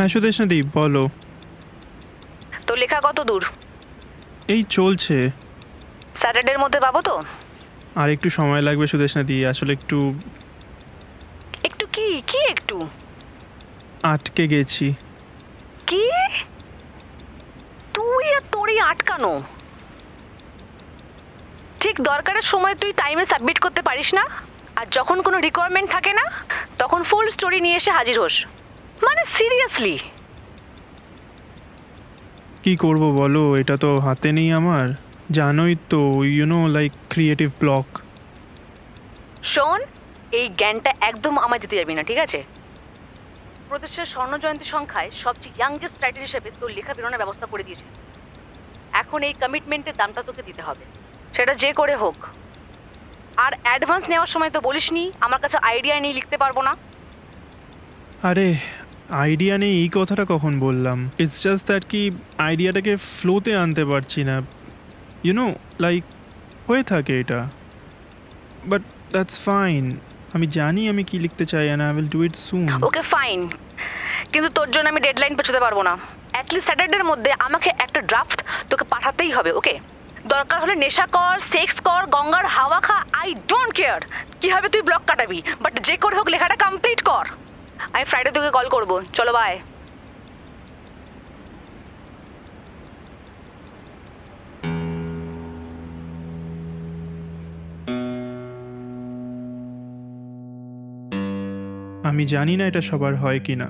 হ্যাঁ সুদেশনাদি বলো। তো লেখা কত দূর? এই চলছে। স্যাটারডের মধ্যে পাবো তো? আর একটু সময় লাগবে সুদেশনাদি, আসলে একটু একটু কি কি একটু আটকে গেছি। কি? তুই আর তোরই আটকানো। ঠিক দরকারের সময় তুই টাইমে সাবমিট করতে পারিস না, আর যখন কোনো রিকোয়ারমেন্ট থাকে না তখন ফুল স্টোরি নিয়ে এসে হাজির হোস। মানে সিরিয়াসলি। কি করব বলো, এটা তো হাতে নেই আমার, জানোই তো, লাইক ক্রিয়েটিভ ব্লক। শোন, এই জ্ঞানটা একদম আমায় দিতে যাবি না, ঠিক আছে? প্রদেশের স্বর্ণ জয়ন্তী সংখ্যায় সবচেয়ে ইয়াংগেস্ট রাইটার হিসেবে তোর লেখা বেরোনোর ব্যবস্থা করে দিয়েছে। এখন এই কমিটমেন্টের দামটা তোকে দিতে হবে, সেটা যে করে হোক। আর অ্যাডভান্স নেওয়ার সময় তো বলিসনি আমার কাছে আইডিয়া নিয়ে লিখতে পারবো না। আরে আইডিয়া নেই এই কথাটা কখন বললাম? ইটস জাস্ট দ্যাট কি আইডিয়াটাকে ফ্লোতে আনতে পারছি না, লাইক হয়ে থাকে এটা, বাট দ্যাটস ফাইন। আমি জানি আমি কি লিখতে চাই, and I will do it soon. Okay fine, কিন্তু তোর জন্য আমি ডেডলাইন পেছোতে পারবো না। অ্যাটলিস্ট স্যাটারডের মধ্যে আমাকে একটা ড্রাফট তোকে পাঠাতেই হবে, ওকে? দরকার হলে নেশা কর, সেক্স কর, গঙ্গার হাওয়া খা, আই ডোন্ট কেয়ার। কীভাবে তুই ব্লক কাটাবি, বাট যে করে হোক লেখাটা কমপ্লিট কর। আমি ফ্রাইডে তোকে কল করবো, চলো বাই। আমি জানি না এটা সবার হয় কি না,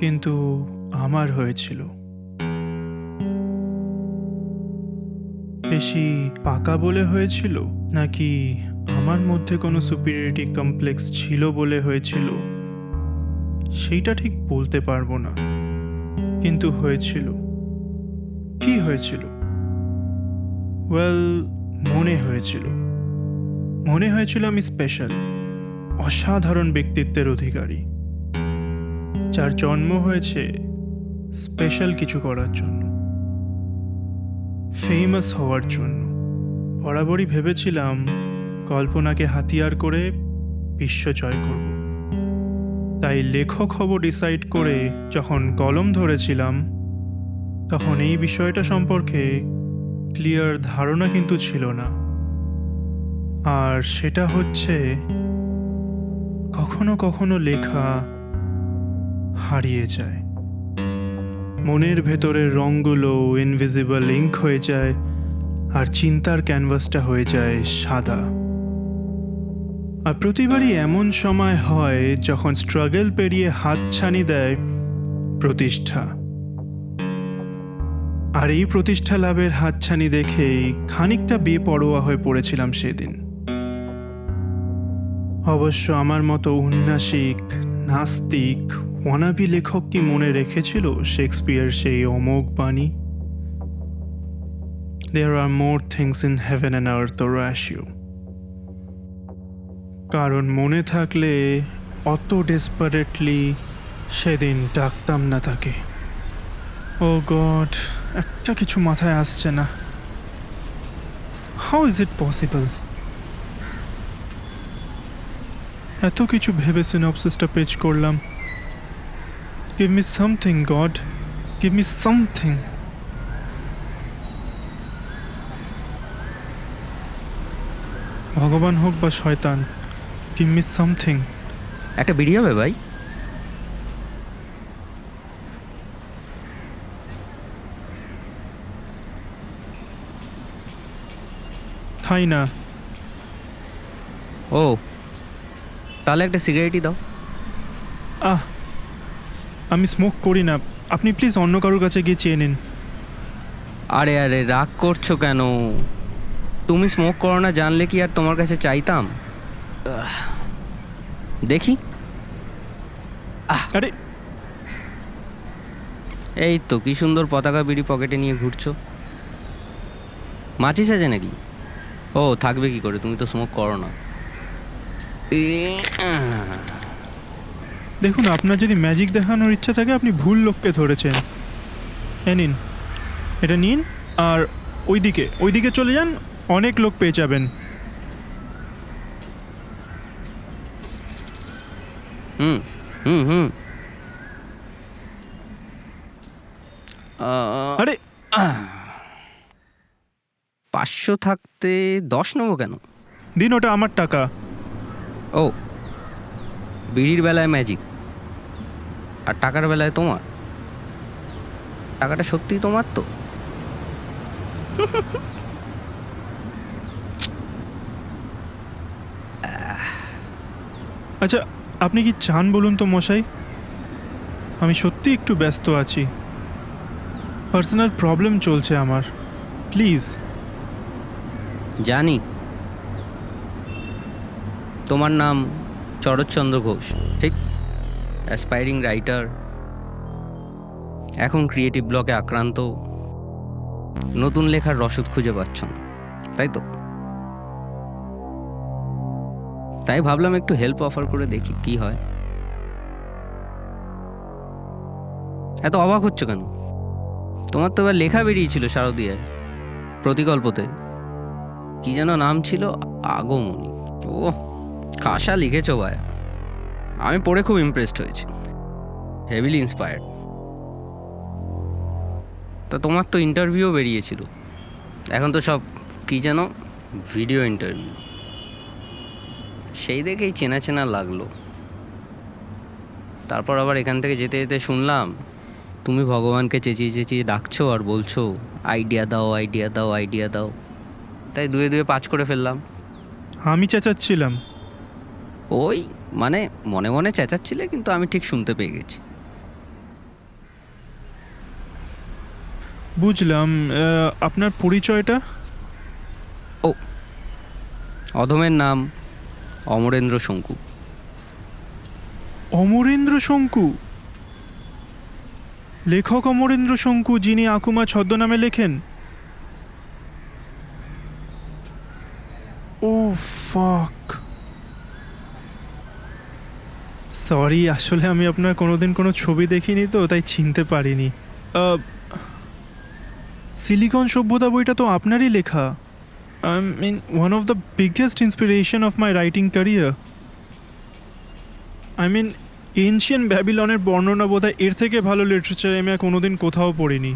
কিন্তু আমার হয়েছিল। বেশি পাকা বলে হয়েছিল, নাকি আমার মধ্যে কোনো সুপিরিয়রিটি কমপ্লেক্স ছিল বলে হয়েছিল, সেইটা ঠিক বলতে পারবো না, কিন্তু হয়েছিল। কি হয়েছিল? ওয়েল, মনে হয়েছিল আমি স্পেশাল, অসাধারণ ব্যক্তিত্বের অধিকারী, যার জন্ম হয়েছে স্পেশাল কিছু করার জন্য, ফেমাস হওয়ার জন্য। বরাবরই ভেবেছিলাম কল্পনাকে হাতিয়ার করে বিশ্ব জয় করব। তাই লেখক হব ডিসাইড করে যখন কলম ধরেছিলাম, তখন এই বিষয়টা সম্পর্কে ক্লিয়ার ধারণা কিন্তু ছিল না। আর সেটা হচ্ছে, কখনো কখনো লেখা হারিয়ে যায়, মনের ভেতরের রঙগুলো ইনভিজিবল ইঙ্ক হয়ে যায়, আর চিন্তার ক্যানভাসটা হয়ে যায় সাদা। আর প্রতিবারই এমন সময় হয় যখন স্ট্রাগল পেরিয়ে হাতছানি দেয় প্রতিষ্ঠা। আর এই প্রতিষ্ঠা লাভের হাতছানি দেখেই খানিকটা বেপরোয়া হয়ে পড়েছিলাম সেদিন। অবশ্য আমার মতো উন্নাসিক, নাস্তিক, ওয়ানাবি লেখক কি মনে রেখেছিল শেক্সপিয়ার সেই অমোঘ বাণী, There are more things in heaven and earth, Horatio? কারণ মনে থাকলে অত ডেসপারেটলি সেদিন ডাকতাম না তাকে। ও গড, একটা কিছু মাথায় আসছে না। How is it possible? এত কিছু ভেবে সিনপসিসটা পেজ করলাম। Give me something god, give me something. ভগবান হোক বা শয়তান, গিভ মি সামথিং। একটা বিড়ি হবে ভাই? খাই না। ও, তাহলে একটা সিগারেটই দাও। আমি স্মোক করি না, আপনি প্লিজ অন্য কারোর কাছে গিয়ে চেয়ে নিন। আরে আরে, রাগ করছো কেন? তুমি স্মোক করো না জানলে কি আর তোমার কাছে চাইতাম? দেখি। আরে এই তো কি সুন্দর পতাকা বিড়ি পকেটে নিয়ে ঘুরছো। মাচিস আছে নাকি? ও, থাকবে কি করে, তুমি তো স্মোক করো না। দেখুন, আপনার যদি ম্যাজিক দেখানোর ইচ্ছা থাকে আপনি ভুল লোককে ধরেছেন। নিন, এটা নিন, আর ওইদিকে চলে যান, অনেক লোক পেয়ে যাবেন। হুম হুম হুম আরে 500 থাকতে 10 নেবো কেন? দিন, ওটা আমার টাকা। ও, বিড়ির বেলায় ম্যাজিক আর টাকার বেলায় তোমার। টাকাটা সত্যিই তোমার তো? আচ্ছা, আপনি কি চান বলুন তো মশাই? আমি সত্যি একটু ব্যস্ত আছি, পার্সোনাল প্রবলেম চলছে আমার, প্লিজ। জানি তোমার নাম শরৎচন্দ্র ঘোষ, ঠিক? অ্যাসপায়ারিং রাইটার, এখন ক্রিয়েটিভ ব্লকে আক্রান্ত, নতুন লেখার রসদ খুঁজে পাচ্ছ না, তাই তো? তাই ভাবলাম একটু হেল্প অফার করে দেখি কি হয়। এত অবাক হচ্ছ কেন? তোমার তো এবার লেখা বেরিয়েছিল শারদীয়ায়, প্রতিকল্পতে। কি যেন নাম ছিল? আগমনী। ও, কাশা লিখেছো ভাই, আমি পড়ে খুব ইমপ্রেসড হয়েছি, হেভিলি ইন্সপায়ার্ড। তা তোমার তো ইন্টারভিউ বেরিয়েছিল, এখন তো সব কি যেন ভিডিও ইন্টারভিউ। সেই দেখেই চেনা চেনা লাগলো। তারপর আবার এখান থেকে যেতে যেতে শুনলাম তুমি ভগবানকে চেঁচিয়ে চেঁচিয়ে ডাকছো আর বলছো আইডিয়া দাও, আইডিয়া দাও, আইডিয়া দাও। তাই দুয়ে দুয়ে 5 করে ফেললাম। আমি চেঁচাচ্ছিলাম? ওই মানে মনে মনে চেঁচাচ্ছিলে, কিন্তু আমি ঠিক শুনতে পেয়ে গেছি। বুঝলাম। আপনার পরিচয়টা? ও, অধমের নাম অমরেন্দ্র শঙ্কু। অমরেন্দ্র শঙ্কু? লেখক অমরেন্দ্র শঙ্কু, যিনি আকুমা ছদ্মনামে লেখেন? ও ফাক, সরি, আসলে আমি আপনার কোনোদিন কোনো ছবি দেখিনি তো, তাই চিনতে পারিনি। সিলিকন সভ্যতা বইটা তো আপনারই লেখা। I mean one of the biggest inspiration of my writing career. I mean ancient ব্যাবিলনের বর্ণনা বোধহয় এর থেকে ভালো লিটারেচার আমি আর কোনোদিন কোথাও পড়িনি।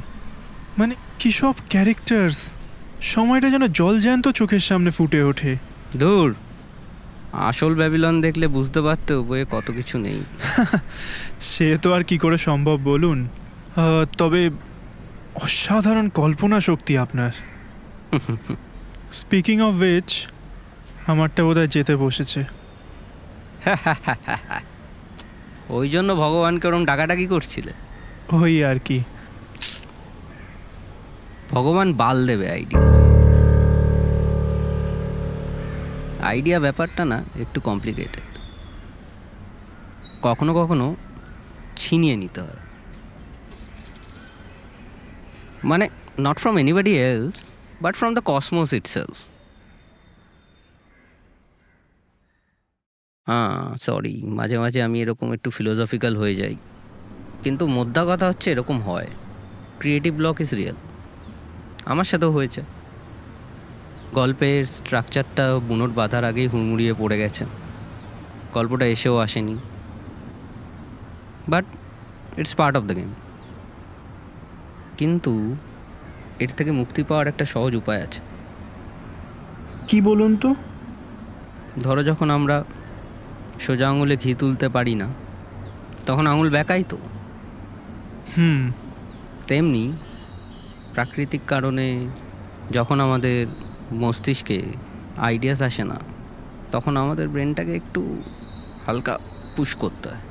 মানে কী সব ক্যারেক্টার্স, সময়টা যেন জলজ্যান্ত চোখের সামনে ফুটে ওঠে। দূর, আসল ব্যাবিলন দেখলে বুঝতে পারতে বইয়ে কত কিছু নেই। সে তো আর কি করে সম্ভব বলুন। তবে অসাধারণ কল্পনা শক্তি আপনার। স্পিকিং অফ উইচ, আমারটা বোধহয় যেতে বসেছে। ওই জন্য ভগবানকে ওরম ডাকাডাকি করছিলে? ওই আর কি। ভগবান বাল দেবে আইডিয়া। আইডিয়া ব্যাপারটা না একটু কমপ্লিকেটেড, কখনো কখনো ছিনিয়ে নিতে হয়। মানে not from anybody else, but from the Cosmos itself. হ্যাঁ, সরি, মাঝে মাঝে আমি এরকম একটু ফিলোসফিক্যাল হয়ে যাই, কিন্তু মোদ্দা কথা হচ্ছে এরকম হয়। ক্রিয়েটিভ ব্লক ইজ রিয়েল, আমার সাথেও হয়েছে। গল্পের স্ট্রাকচারটা বুনোট বাঁধার আগেই হুড়মুড়িয়ে পড়ে গেছে, গল্পটা এসেও আসেনি। But it's part of the game. কিন্তু এর থেকে মুক্তি পাওয়ার একটা সহজ উপায় আছে। কি বলুন তো? ধরো যখন আমরা সোজা আঙুলে ঘি তুলতে পারি না, তখন আঙুল বেঁকাই তো। তেমনি প্রাকৃতিক কারণে যখন আমাদের মস্তিষ্কে আইডিয়াস আসে না, তখন আমাদের ব্রেনটাকে একটু হালকা পুশ করতে হয়।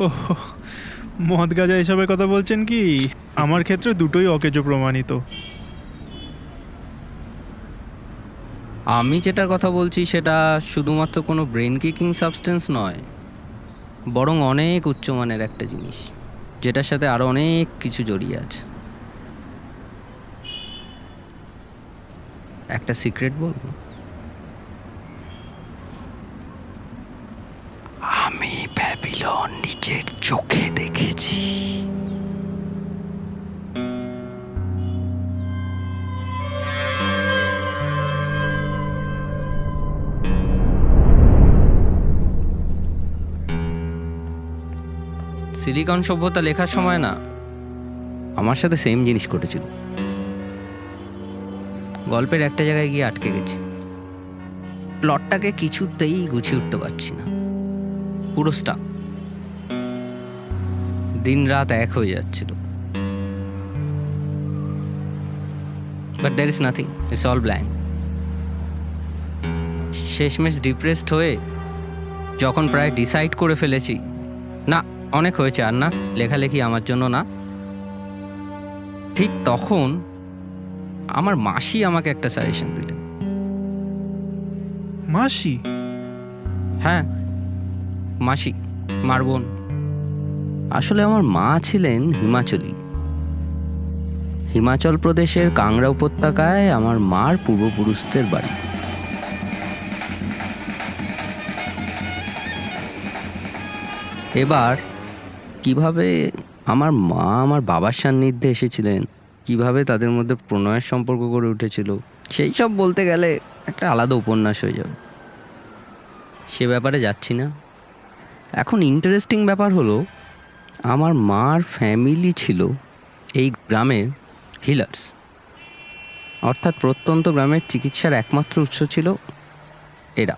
ওহ, মদ গাঁজা এসবের কথা বলছেন কি? আমার ক্ষেত্রে দুটোই অকেজো প্রমাণিত। আমি যেটার কথা বলছি সেটা শুধুমাত্র কোনো ব্রেন কিকিং সাবস্টেন্স নয়, বরং অনেক উচ্চমানের একটা জিনিস, যেটার সাথে আরও অনেক কিছু জড়িয়ে আছে। একটা সিক্রেট বলবো? আমি ব্যাবিলন নিজের চোখে দেখেছি। সিলিকন সভ্যতা লেখার সময় না আমার সাথে সেম জিনিস ঘটেছিল। গল্পের একটা জায়গায় গিয়ে আটকে গেছি, প্লটটাকে কিছুতেই গুছিয়ে উঠতে পারছি না, পুরো স্টাক। দিন রাত এক হয়ে যাচ্ছিল, but there is nothing, it's all blank. শেষমেশ ডিপ্রেসড হয়ে যখন প্রায় ডিসাইড করে ফেলেছি না অনেক হয়েছে, আর না লেখালেখি আমার জন্য না, ঠিক তখন আমার মাসি আমাকে একটা সাজেশন দিলেন। মাসি? হ্যাঁ, মাসি, মার বোন। আসলে আমার মা ছিলেন হিমাচলী। হিমাচল প্রদেশের কাংড়া উপত্যকায় আমার মার পূর্বপুরুষদের বাড়ি। এবার কিভাবে আমার মা আমার বাবার সান্নিধ্যে এসেছিলেন, কিভাবে তাদের মধ্যে প্রণয়ের সম্পর্ক গড়ে উঠেছিল, সেই সব বলতে গেলে একটা আলাদা উপন্যাস হয়ে যাবে, সে ব্যাপারে যাচ্ছি না। এখন ইন্টারেস্টিং ব্যাপার হলো, আমার মার ফ্যামিলি ছিল এই গ্রামের হিলার্স, অর্থাৎ প্রত্যন্ত গ্রামের চিকিৎসার একমাত্র উৎস ছিল এরা।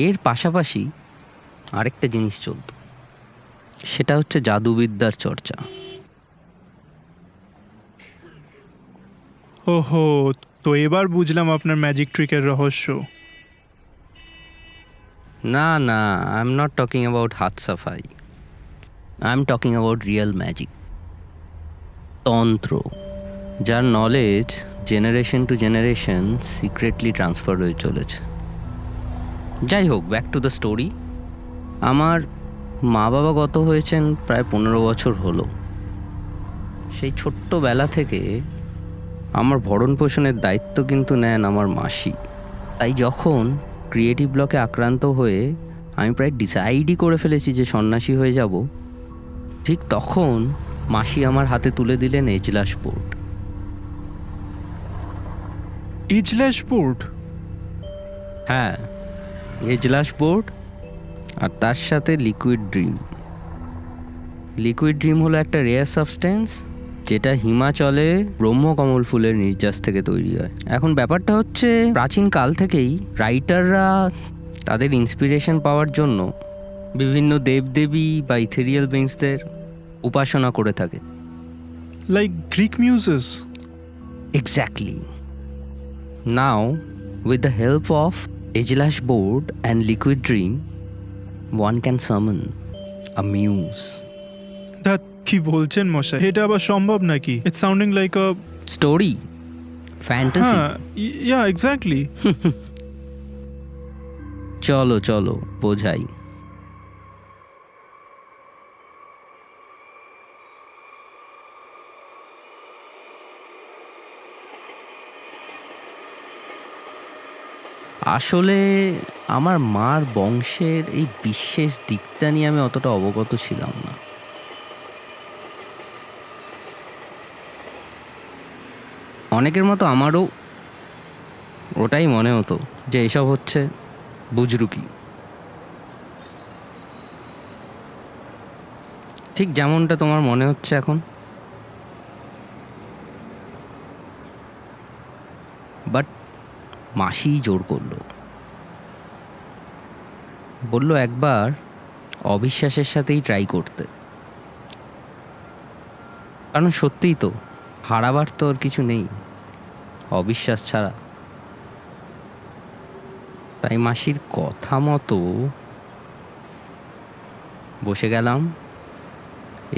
এর পাশাপাশি আরেকটা জিনিস চলত, সেটা হচ্ছে জাদুবিদ্যার চর্চা। ওহো, তো এবার বুঝলাম আপনার ম্যাজিক ট্রিকের রহস্য। না না, I am not talking about হাত সাফাই, I am talking about real magic, তন্ত্র, যার knowledge generation to generation secretly transfer হয়ে চলেছে। যাই হোক, ব্যাক টু দ্য স্টোরি। আমার মা বাবা গত হয়েছেন প্রায় 15 বছর হলো। সেই ছোট্টবেলা থেকে আমার ভরণ পোষণের দায়িত্ব কিন্তু নেন আমার মাসি। তাই যখন ক্রিয়েটিভ ব্লকে আক্রান্ত হয়ে আমি প্রায় ডিসাইডই করে ফেলেছি যে সন্ন্যাসী হয়ে যাব, ঠিক তখন মাসি আমার হাতে তুলে দিলেন এজলাস বোর্ড। ইজলাস বোর্ড? হ্যাঁ, এজলাস বোর্ড, আর তার সাথে লিকুইড ড্রিম। লিকুইড ড্রিম হলো একটা রেয়ার সাবস্টেন্স যেটা হিমাচলে ব্রহ্মকমল ফুলের নির্যাস থেকে তৈরি হয়। এখন ব্যাপারটা হচ্ছে, প্রাচীন কাল থেকেই রাইটাররা তাদের ইন্সপিরেশন পাওয়ার জন্য বিভিন্ন দেবদেবী বা ইথেরিয়াল বিংসদের উপাসনা করে থাকে। Like Greek muses? Exactly. Now, with the help of Ejilash board and liquid dream, one can summon a muse. That কি বলছেন মশাই? এটা আবার সম্ভব নাকি? It's sounding like a Story, fantasy. হ্যাঁ, ইয়া এক্স্যাক্টলি। চলো চলো বোঝাই। আসলে আমার মার বংশের এই বিশেষ দিকটা নিয়ে আমি অতটা অবগত ছিলাম না। অনেকের মতো আমারও ওটাই মনে হতো যে এসব হচ্ছে বুজরুকি, ঠিক যেমনটা তোমার মনে হচ্ছে এখন। বাট মাসি জোর করলো, বলল একবার অবিশ্বাসের সাথেই ট্রাই করতে, কারণ সত্যিই তো হারাবার তো আর কিছু নেই অবিশ্বাস ছাড়া। তাই মাসির কথা মতো বসে গেলাম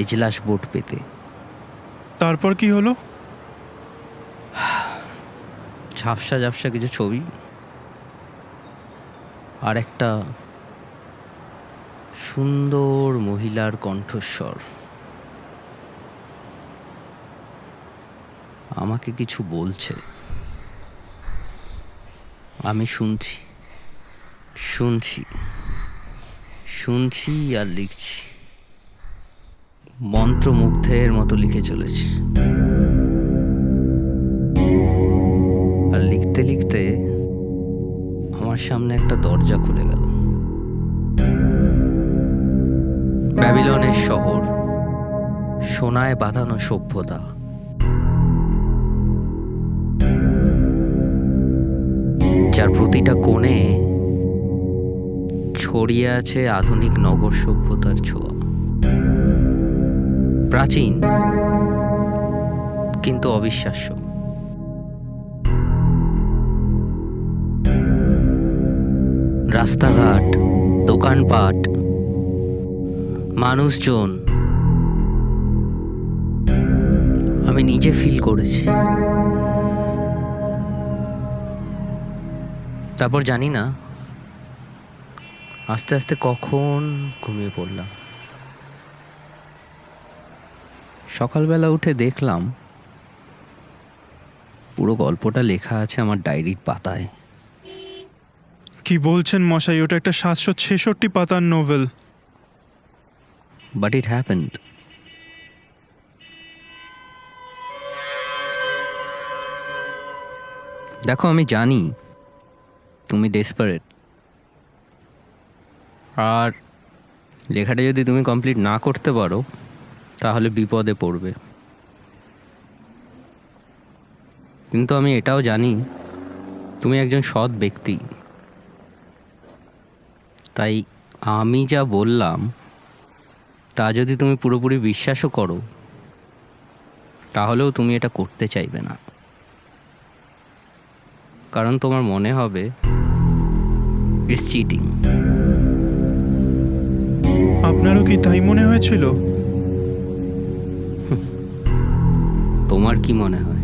এজলাস বোর্ড পেতে। তারপর কি হলো? ঝাপসা ঝাপসা কিছু ছবি আর একটা সুন্দর মহিলার কণ্ঠস্বর আমাকে কিছু বলছে। আমি শুনছি শুনছি শুনছি আর লিখছি, মন্ত্রমুগ্ধের মতো লিখে চলেছি। আর লিখতে লিখতে আমার সামনে একটা দরজা খুলে গেল। ব্যাবিলনের শহর, সোনায় বাঁধানো সভ্যতা। যার প্রতিটা কোণে ছড়িয়ে আছে আধুনিক নগর সভ্যতার ছোঁয়া। প্রাচীন কিন্তু অবিশ্বাস্য। রাস্তাঘাট, দোকানপাট, মানুষজন, আমি নিজে ফিল করেছি। তারপর জানি না আস্তে আস্তে কখন ঘুমিয়ে পড়লাম। সকালবেলা উঠে দেখলাম পুরো গল্পটা লেখা আছে আমার ডায়েরির পাতায়। কি বলছেন মশাই? ওটা একটা 766 পাতার নোভেল। But it happened. দেখো, আমি জানি তুমি ডেসপারেট, আর লেখাটা যদি তুমি কমপ্লিট না করতে পারো তাহলে বিপদে পড়বে। কিন্তু আমি এটাও জানি তুমি একজন সৎ ব্যক্তি, তাই আমি যা বললাম তা যদি তুমি পুরোপুরি বিশ্বাসও করো তাহলেও তুমি এটা করতে চাইবে না, কারণ তোমার মনে হবে ইটস চিটিং। আপনারও কি তাই মনে হয়েছিল? তোমার কি মনে হয়?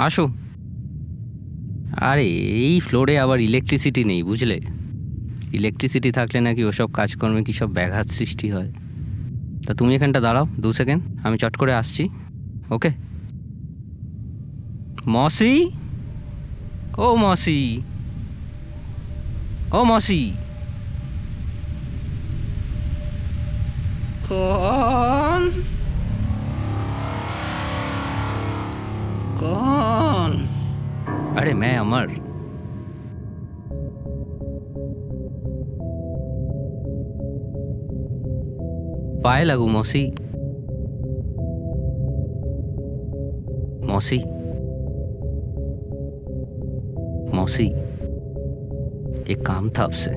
আসো। আরে এই ফ্লোরে আবার ইলেকট্রিসিটি নেই, বুঝলে? ইলেকট্রিসিটি থাকলে নাকি ওসব কাজকর্মে কী সব ব্যাঘাত সৃষ্টি হয়। তা তুমি এখানটা দাঁড়াও 2 সেকেন্ড, আমি চট করে আসছি। ওকে? মসি, ও মসি, ও মসি, কন কন? अरे मैं अमर। पाए लगू मौसी। मौसी, मौसी, एक काम था आपसे।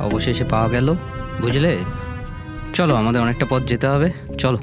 অবশেষে পাওয়া গেল, বুঝলে? চলো, আমাদের অনেকটা পথ যেতে হবে, চলো।